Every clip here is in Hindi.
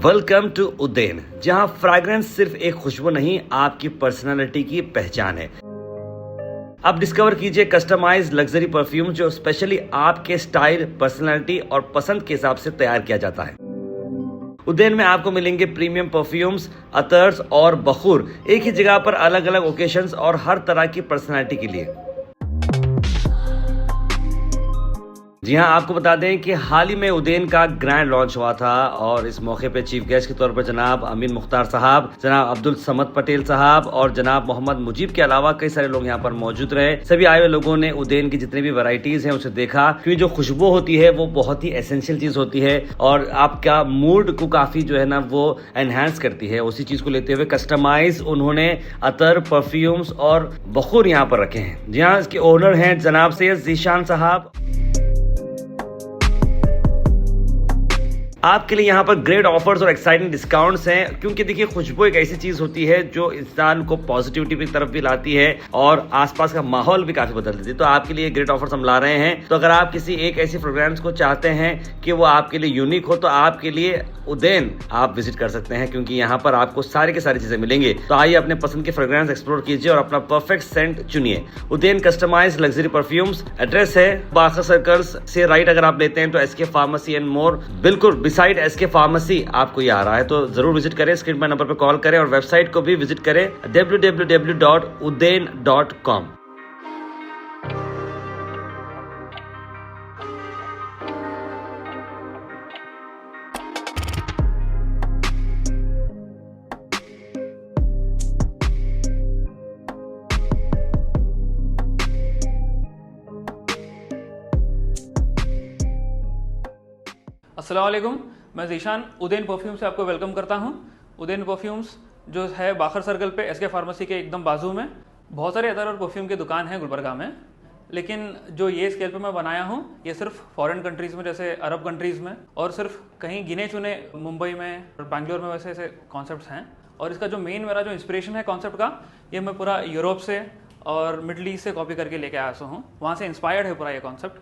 वेलकम टू उदेन, जहां फ्रैग्रेंस सिर्फ एक खुशबू नहीं, आपकी पर्सनालिटी की पहचान है। अब डिस्कवर कीजिए कस्टमाइज्ड लग्जरी परफ्यूम जो स्पेशली आपके स्टाइल, पर्सनालिटी और पसंद के हिसाब से तैयार किया जाता है। उदेन में आपको मिलेंगे प्रीमियम परफ्यूम्स, अतर्स और बखूर एक ही जगह पर अलग अलग ओकेशंस और हर तरह की पर्सनालिटी के लिए। जी हाँ, आपको बता दें कि हाल ही में उदेन का ग्रैंड लॉन्च हुआ था और इस मौके पे चीफ गेस्ट के तौर पर जनाब अमीन मुख्तार साहब, जनाब अब्दुल समद पटेल साहब और जनाब मोहम्मद मुजीब के अलावा कई सारे लोग यहाँ पर मौजूद रहे। सभी आए हुए लोगों ने उदेन की जितनी भी वैरायटीज हैं उसे देखा, क्योंकि जो खुशबू होती है वो बहुत ही एसेंशियल चीज होती है और आपका मूड को काफी जो है ना वो एनहांस करती है। उसी चीज को लेते हुए कस्टमाइज उन्होंने अतर, परफ्यूम्स और बखूर यहाँ पर रखे हैं। जी हाँ, इसके ओनर हैं जनाब सैयद जीशान साहब। आपके लिए यहाँ पर ग्रेट ऑफर्स और एक्साइटिंग डिस्काउंट्स हैं, क्योंकि देखिए खुशबू एक ऐसी चीज होती है जो इंसान को पॉजिटिविटी की तरफ भी लाती है और आसपास का माहौल भी काफी बदल देती है। तो आपके लिए ग्रेट ऑफर्स हम ला रहे हैं। तो अगर आप किसी एक ऐसी फ्रेग्रेंस को चाहते हैं कि वो आपके लिए यूनिक हो, तो आपके लिए उदेन आप विजिट कर सकते हैं, क्योंकि यहाँ पर आपको सारी की सारी चीजें मिलेंगे। तो आइए अपने पसंद की फ्रेग्रेंस एक्सप्लोर कीजिए और अपना परफेक्ट सेंट चुनिए। उदेन कस्टमाइज्ड लग्जरी परफ्यूम्स, एड्रेस है बाखर सर्कल्स से राइट अगर आप लेते हैं तो एसके फार्मेसी एंड मोर, बिल्कुल साइड एसके फार्मेसी आपको ये आ रहा है। तो जरूर विजिट करें, स्क्रीन पर नंबर पर कॉल करें और वेबसाइट को भी विजिट करें www.udain.com। अस्सलाम वालेकुम, मैं जीशान उदेन परफ्यूम से आपको वेलकम करता हूं। उदेन परफ्यूम्स जो है बाखर सर्कल पे एसके फार्मेसी के एकदम बाजू में। बहुत सारे अदर और परफ्यूम की दुकान है गुलबर्गा में, लेकिन जो ये स्केल पे मैं बनाया हूं ये सिर्फ फॉरेन कंट्रीज़ में, जैसे अरब कंट्रीज़ में और सिर्फ कहीं गिने चुने मुंबई में और बैंगलोर में वैसे ऐसे कॉन्सेप्ट्स हैं। और इसका जो मेन मेरा जो इंस्पिरेशन है कॉन्सेप्ट का, ये मैं पूरा यूरोप से और मिडल ईस्ट से कॉपी करके लेके आया हूँ। वहाँ से इंस्पायर्ड है पूरा ये कॉन्सेप्ट।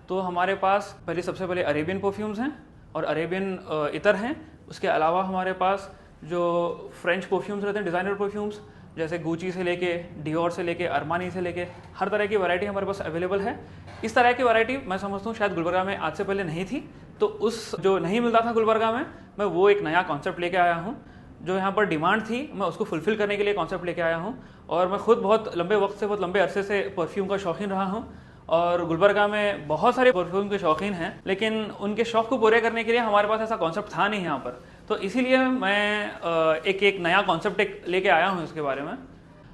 तो हमारे पास सबसे पहले अरेबियन परफ्यूम्स हैं और अरेबियन इतर हैं। उसके अलावा हमारे पास जो फ्रेंच परफ्यूम्स रहते हैं, डिज़ाइनर परफ्यूम्स, जैसे गुची से लेके डियोर से लेके अरमानी से लेके हर तरह की वैरायटी हमारे पास अवेलेबल है। इस तरह की वैरायटी मैं समझता हूँ शायद गुलबर्गा में आज से पहले नहीं थी। तो उस जो नहीं मिलता था गुलबर्गा में, मैं वो एक नया कॉन्सेप्ट लेके आया हूँ। जो यहाँ पर डिमांड थी मैं उसको फुलफिल करने के लिए कॉन्सेप्ट लेके आया हूँ। और मैं खुद बहुत लंबे वक्त से, बहुत लंबे अरसे से परफ्यूम का शौकीन रहा हूँ और गुलबर्गा में बहुत सारे परफ्यूम के शौकीन हैं, लेकिन उनके शौक़ को पूरे करने के लिए हमारे पास ऐसा कॉन्सेप्ट था नहीं यहाँ पर। तो इसीलिए मैं एक नया कॉन्सेप्ट लेके आया हूँ इसके बारे में।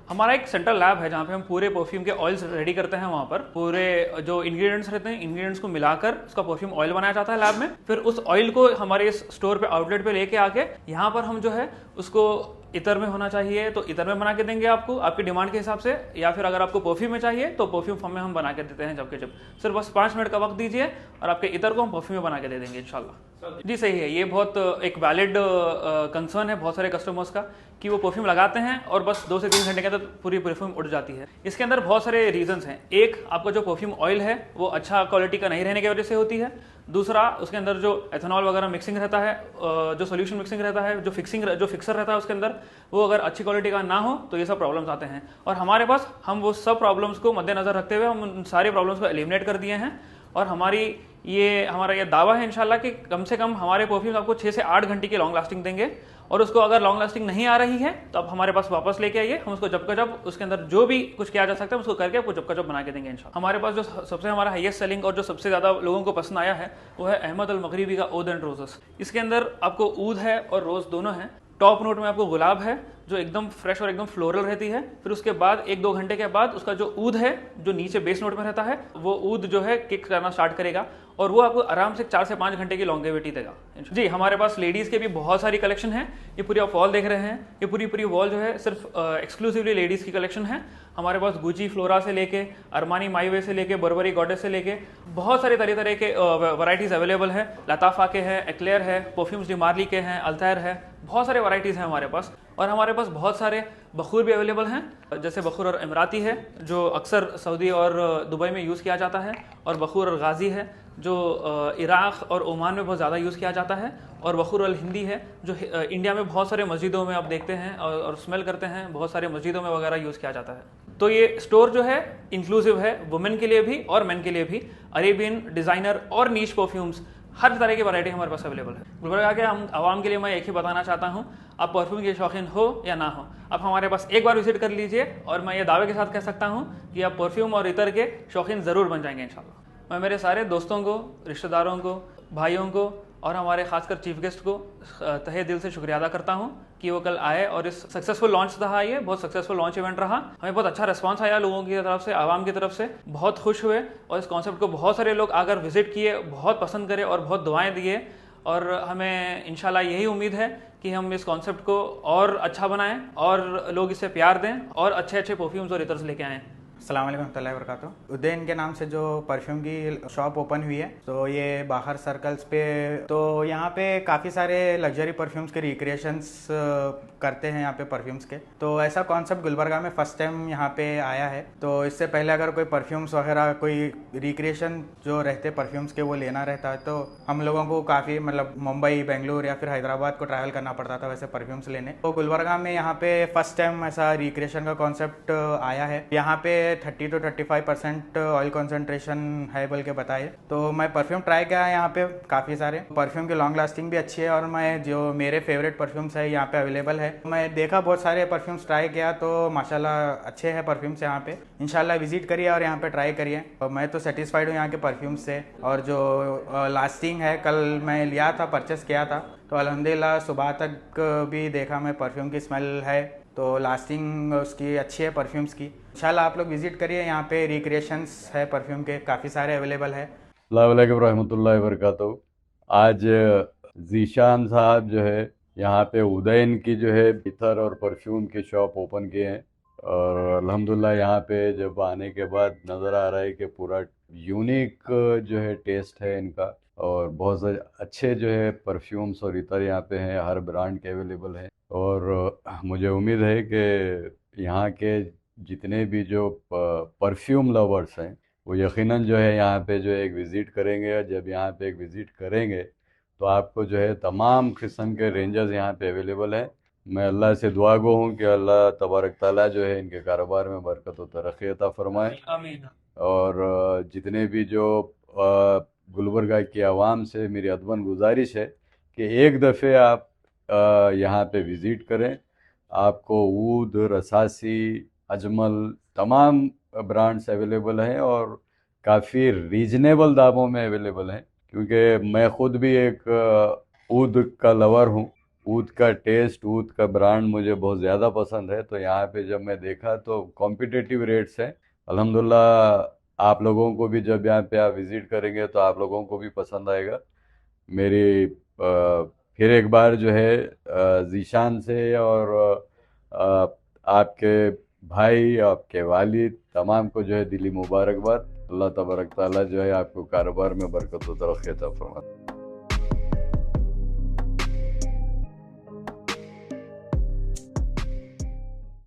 हमारा एक सेंट्रल लैब है जहाँ पे हम पूरे परफ्यूम के ऑयल्स रेडी करते हैं। वहाँ पर पूरे जो इंग्रेडिएंट्स रहते हैं, इंग्रेडिएंट्स को मिलाकर उसका परफ्यूम ऑयल बनाया जाता है लैब में। फिर उस ऑयल को हमारे इस स्टोर पे, आउटलेट पे लेके आके यहाँ पर हम जो है उसको इतर में होना चाहिए तो इतर में बना के देंगे आपको, आपकी डिमांड के हिसाब से। या फिर अगर आपको परफ्यूम में चाहिए तो परफ्यूम फॉर्म में हम बना के देते हैं जब के जब। सिर्फ बस 5 मिनट का वक्त दीजिए और आपके इतर को हम परफ्यूम में बना के दे देंगे इंशाल्लाह। जी सही है, ये बहुत एक वैलिड कंसर्न है बहुत सारे कस्टमर्स का कि वो परफ्यूम लगाते हैं और बस 2 से 3 घंटे के अंदर पूरी परफ्यूम उड़ जाती है। इसके अंदर बहुत सारे रीजंस हैं। एक, आपका जो परफ्यूम ऑयल है वो अच्छा क्वालिटी का नहीं रहने की वजह से होती है। दूसरा, उसके अंदर जो एथेनॉल वगैरह मिक्सिंग रहता है, जो सोल्यूशन मिक्सिंग रहता है, जो फिक्सर रहता है उसके अंदर, वो अगर अच्छी क्वालिटी का ना हो तो ये सब प्रॉब्लम्स आते हैं। और हमारे पास हम वो सब प्रॉब्लम्स को मद्देनजर रखते हुए हम उन सारे प्रॉब्लम्स को एलिमिनेट कर दिए हैं। और हमारा ये दावा है इंशाल्लाह कि कम से कम हमारे परफ्यूम्स आपको 6 से 8 घंटे की लॉन्ग लास्टिंग देंगे। और उसको अगर लॉन्ग लास्टिंग नहीं आ रही है तो आप हमारे पास वापस लेके आइए, हम उसको जब का जब उसके अंदर जो भी कुछ किया जा सकता है उसको करके आपको जब का जब बना के देंगे इंशाल्लाह। हमारे पास जो सबसे हमारा हाईएस्ट सेलिंग और जो सबसे ज़्यादा लोगों को पसंद आया है वो है अहमद अल मगरिबी का ऊद एंड रोजेस। इसके अंदर आपको ऊद है और रोज़ दोनों हैं। टॉप नोट में आपको गुलाब है जो एकदम फ्रेश और एकदम फ्लोरल रहती है। फिर उसके बाद 1-2 घंटे के बाद उसका जो ऊद है जो नीचे बेस नोट में रहता है, वो ऊद जो है किक करना स्टार्ट करेगा और वो आपको आराम से 4 से 5 घंटे की लॉन्गेविटी देगा। जी, हमारे पास लेडीज़ के भी बहुत सारी कलेक्शन है। ये पूरी आप वॉल देख रहे हैं, ये पूरी वॉल जो है सिर्फ एक्सक्लूसिवली लेडीज़ की कलेक्शन है। हमारे पास गुची फ्लोरा से लेके अरमानी माईवे से लेके बर्बरी गॉडेस से लेके बहुत सारे तरह के वैराइटीज़ अवेलेबल है। लताफ़ा के हैं, एक्लेयर है, परफ्यूम्स डी मार्ली के हैं, अल्तायर है, बहुत सारे वैरायटीज़ हैं हमारे पास। और हमारे पास बहुत सारे बखूर भी अवेलेबल हैं, जैसे बखूर और इमराती है जो अक्सर सऊदी और दुबई में यूज़ किया जाता है, और बखूर और गाज़ी है जो इराक़ और ओमान में बहुत ज़्यादा यूज़ किया जाता है, और बखूर अल हिंदी है जो इंडिया में बहुत सारे मस्जिदों में आप देखते हैं और स्मेल करते हैं, बहुत सारे मस्जिदों में वगैरह यूज़ किया जाता है। तो ये स्टोर जो है इंक्लूसिव है, वुमेन के लिए भी और मेन के लिए भी। अरेबियन, डिज़ाइनर और नीश परफ्यूम्स, हर तरह की वैरायटी हमारे पास अवेलेबल है। गुलबर्गा के हम आवाम के लिए मैं एक ही बताना चाहता हूँ, आप परफ्यूम के शौकीन हो या ना हो, आप हमारे पास एक बार विजिट कर लीजिए और मैं ये दावे के साथ कह सकता हूँ कि आप परफ्यूम और इतर के शौकीन ज़रूर बन जाएंगे इंशाल्लाह। मैं मेरे सारे दोस्तों को, रिश्तेदारों को, भाइयों को और हमारे खासकर चीफ गेस्ट को तहे दिल से शुक्रिया अदा करता हूँ कि वो कल आए और इस सक्सेसफुल लॉन्च रहा, ये बहुत सक्सेसफुल लॉन्च इवेंट रहा। हमें बहुत अच्छा रिस्पांस आया लोगों की तरफ से, आवाम की तरफ से, बहुत खुश हुए और इस कॉन्सेप्ट को बहुत सारे लोग आकर विजिट किए, बहुत पसंद करे और बहुत दुआएं दिए। और हमें इंशाल्लाह यही उम्मीद है कि हम इस कॉन्सेप्ट को और अच्छा बनाएं और लोग इसे प्यार दें और अच्छे अच्छे परफ्यूम्स और इतर्स लेके आएँ। अस्सलाम वालेकुम रहमतुल्लाहि व बरकातुहू। उद्दैन के नाम से जो परफ्यूम की शॉप ओपन हुई है, तो ये बाहर सर्कल्स पे, तो यहाँ पे काफ़ी सारे लग्जरी परफ्यूम्स के रिक्रिएशंस करते हैं यहाँ पे परफ्यूम्स के। तो ऐसा कॉन्सेप्ट गुलबर्गा में फ़र्स्ट टाइम यहाँ पे आया है। तो इससे पहले अगर कोई परफ्यूम्स वगैरह कोई रिक्रिएशन जो रहते परफ्यूम्स के वो लेना रहता है तो हम लोगों को काफ़ी मतलब मुंबई, बेंगलुरु या फिर हैदराबाद को ट्रैवल करना पड़ता था वैसे परफ्यूम्स लेने। तो गुलबर्गा में यहाँ पे फ़र्स्ट टाइम ऐसा रिक्रिएशन का कॉन्सेप्ट आया है। यहाँ पे 30 to 35% ऑयल कॉन्सेंट्रेशन है बोल के बताए। तो मैं परफ्यूम ट्राई किया यहाँ पे काफ़ी सारे परफ्यूम की लॉन्ग लास्टिंग भी अच्छी है, और मैं जो मेरे फेवरेट परफ्यूम्स है यहाँ पे अवेलेबल है। मैं देखा बहुत सारे परफ्यूम्स ट्राई किया तो माशाल्लाह अच्छे हैं परफ्यूम्स यहाँ पे। इंशाल्लाह विजिट करिए और यहाँ पे ट्राई करिए। और मैं तो सेटिस्फाइड हूँ यहाँ के परफ्यूम्स से, और जो लास्टिंग है, कल मैं लिया था, परचेस किया था, तो अल्हम्दुलिल्लाह सुबह तक भी देखा मैं परफ्यूम की स्मेल है, तो लास्टिंग उसकी अच्छी है परफ्यूम्स की। इंशाल्लाह आप लोग विजिट करिए, यहाँ पे रिक्रिएशंस है परफ्यूम के काफ़ी सारे अवेलेबल है। अस्सलाम वालेकुम रहमतुल्लाहि व बरकातहू। आज ज़ीशान साहब जो है यहाँ पे उदयन की जो है इतर और परफ्यूम की शॉप ओपन किए हैं, और अल्हम्दुलिल्लाह यहाँ पे जब आने के बाद नज़र आ रहा है कि पूरा यूनिक जो है टेस्ट है इनका, और बहुत सारे अच्छे जो है परफ्यूम्स और इतर यहाँ पे हैं, हर ब्रांड के अवेलेबल हैं। और मुझे उम्मीद है कि यहाँ के जितने भी जो परफ्यूम लवर्स हैं वो यकीनन जो है यहाँ पे जो एक विज़िट करेंगे, और जब यहाँ पे एक विज़िट करेंगे तो आपको जो है तमाम किस्म के रेंजर्स यहाँ पे अवेलेबल हैं। मैं अल्लाह से दुआ गो हूँ कि अल्लाह तबारक ताला जो है इनके कारोबार में बरकत व तरक्की अता फरमाए। आमीन। और जितने भी जो गुलबर्गा की आवाम से मेरी अदबन गुजारिश है कि एक दफ़े आप यहाँ पे विज़िट करें। आपको ऊद, रसासी, अजमल तमाम ब्रांड्स अवेलेबल हैं और काफ़ी रीजनेबल दामों में अवेलेबल हैं, क्योंकि मैं ख़ुद भी एक ऊद का लवर हूँ। ऊद का टेस्ट, ऊद का ब्रांड मुझे बहुत ज़्यादा पसंद है। तो यहाँ पे जब मैं देखा तो कॉम्पिटिटिव रेट्स हैं। अल्हम्दुलिल्लाह आप लोगों को भी जब यहाँ पे आप विज़िट करेंगे तो आप लोगों को भी पसंद आएगा। मेरी फिर एक बार जो है ज़ीशान से और आपके भाई, आपके वालिद तमाम को जो है दिली मुबारकबाद। अल्लाह तबारक ताला जो है आपको कारोबार में बरकत व तरक्की अता फरमाए।